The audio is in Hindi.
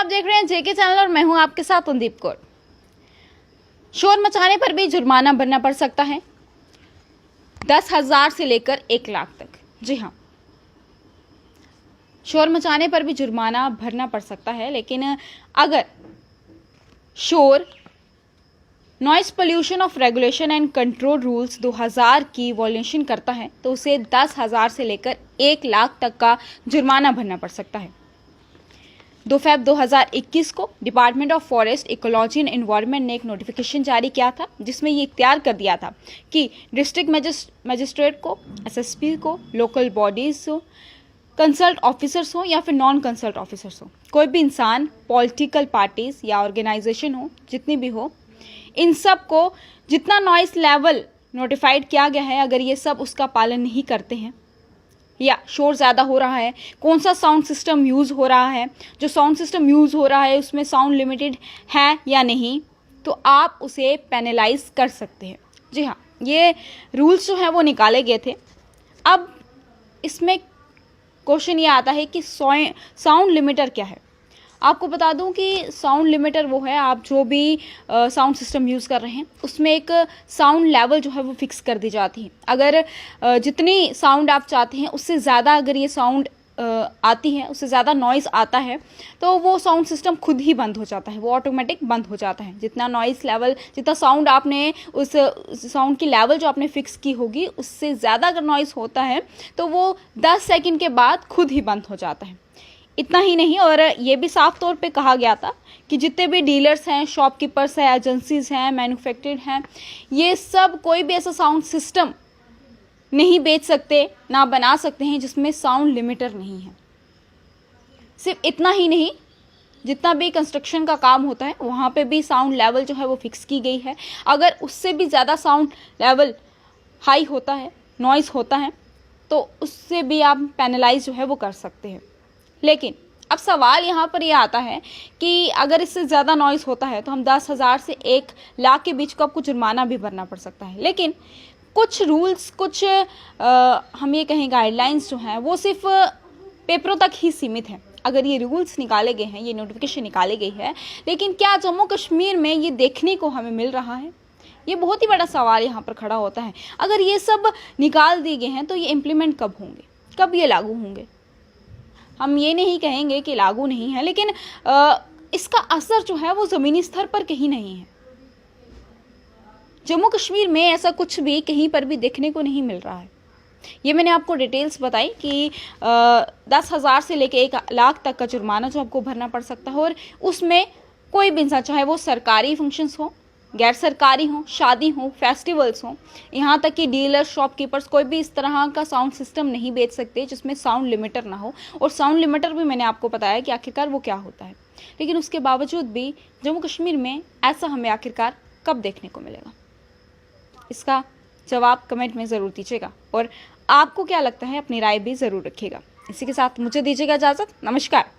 देख रहे हैं जेके चैनल और मैं हूं आपके साथ कुलदीप कौर। शोर मचाने पर भी जुर्माना भरना पड़ सकता है 10,000 से लेकर 1 लाख तक। जी हाँ, शोर मचाने पर भी जुर्माना भरना पड़ सकता है, लेकिन अगर शोर noise pollution of regulation and control rules 2000 की वॉल्यूशन करता है तो उसे 10,000 से लेकर 1 लाख तक का जुर्माना भरना पड़ सकता है। 2 फरवरी 2021 को department of forest ecology and environment ने एक नोटिफिकेशन जारी किया था, जिसमें ये इख्तियार कर दिया था कि डिस्ट्रिक्ट मजिस्ट्रेट को, एसएसपी को, लोकल बॉडीज हो, कंसल्ट ऑफिसर्स हो या फिर नॉन कंसल्ट ऑफिसर्स हो, कोई भी इंसान, पॉलिटिकल पार्टीज या ऑर्गेनाइजेशन हो, जितनी भी हो, इन सब को जितना नॉइस लेवल नोटिफाइड किया गया है, अगर ये सब उसका पालन नहीं करते हैं या शोर ज़्यादा हो रहा है, कौन सा साउंड सिस्टम यूज़ हो रहा है, जो साउंड सिस्टम यूज़ हो रहा है उसमें साउंड लिमिटेड है या नहीं, तो आप उसे पेनलाइज कर सकते हैं। जी हाँ, ये रूल्स जो हैं वो निकाले गए थे। अब इसमें क्वेश्चन ये आता है कि साउंड लिमिटर क्या है। आपको बता दूं कि साउंड लिमिटर वो है, आप जो भी साउंड सिस्टम यूज़ कर रहे हैं उसमें एक साउंड लेवल जो है वो फिक्स कर दी जाती है। अगर जितनी साउंड आप चाहते हैं उससे ज़्यादा अगर ये साउंड आती है, उससे ज़्यादा नॉइज़ आता है, तो वो साउंड सिस्टम खुद ही बंद हो जाता है, वो ऑटोमेटिक बंद हो जाता है। जितना नॉइज़ लेवल, जितना साउंड आपने उस साउंड की लेवल जो आपने फिक्स की होगी उससे ज़्यादा अगर नॉइज़ होता है तो वो 10 सेकंड के बाद खुद ही बंद हो जाता है। इतना ही नहीं, और ये भी साफ तौर पे कहा गया था कि जितने भी डीलर्स हैं, शॉपकीपर्स हैं, एजेंसीज हैं, मैन्युफैक्चर्ड हैं, ये सब कोई भी ऐसा साउंड सिस्टम नहीं बेच सकते, ना बना सकते हैं जिसमें साउंड लिमिटर नहीं है। सिर्फ इतना ही नहीं, जितना भी कंस्ट्रक्शन का काम होता है वहाँ पे भी साउंड लेवल जो है वो फिक्स की गई है। अगर उससे भी ज़्यादा साउंड लेवल हाई होता है, नॉइज़ होता है, तो उससे भी आप पेनलाइज जो है वो कर सकते हैं। लेकिन अब सवाल यहाँ पर यह आता है कि अगर इससे ज़्यादा नॉइज़ होता है तो हम 10,000 से 1 लाख के बीच को आपको जुर्माना भी भरना पड़ सकता है। लेकिन कुछ रूल्स, कुछ हम ये कहें गाइडलाइंस जो हैं वो सिर्फ पेपरों तक ही सीमित हैं। अगर ये रूल्स निकाले गए हैं, ये नोटिफिकेशन निकाली गई है, लेकिन क्या जम्मू कश्मीर में ये देखने को हमें मिल रहा है? ये बहुत ही बड़ा सवाल यहाँ पर खड़ा होता है। अगर ये सब निकाल दिए गए हैं तो ये इम्प्लीमेंट कब होंगे, कब ये लागू होंगे? हम ये नहीं कहेंगे कि लागू नहीं है, लेकिन इसका असर जो है वो ज़मीनी स्तर पर कहीं नहीं है। जम्मू कश्मीर में ऐसा कुछ भी कहीं पर भी देखने को नहीं मिल रहा है। ये मैंने आपको डिटेल्स बताई कि 10,000 से लेकर 1 लाख तक का जुर्माना जो आपको भरना पड़ सकता है, और उसमें कोई भी इंसान, चाहे वो सरकारी फंक्शंस हो, गैर सरकारी हो, शादी हो, फेस्टिवल्स हो, यहाँ तक कि डीलर, शॉपकीपर्स, कोई भी इस तरह का साउंड सिस्टम नहीं बेच सकते जिसमें साउंड लिमिटर ना हो। और साउंड लिमिटर भी मैंने आपको बताया कि आखिरकार वो क्या होता है। लेकिन उसके बावजूद भी जम्मू कश्मीर में ऐसा हमें आखिरकार कब देखने को मिलेगा? इसका जवाब कमेंट में ज़रूर दीजिएगा, और आपको क्या लगता है अपनी राय भी ज़रूर रखिएगा। इसी के साथ मुझे दीजिएगा इजाज़त। नमस्कार।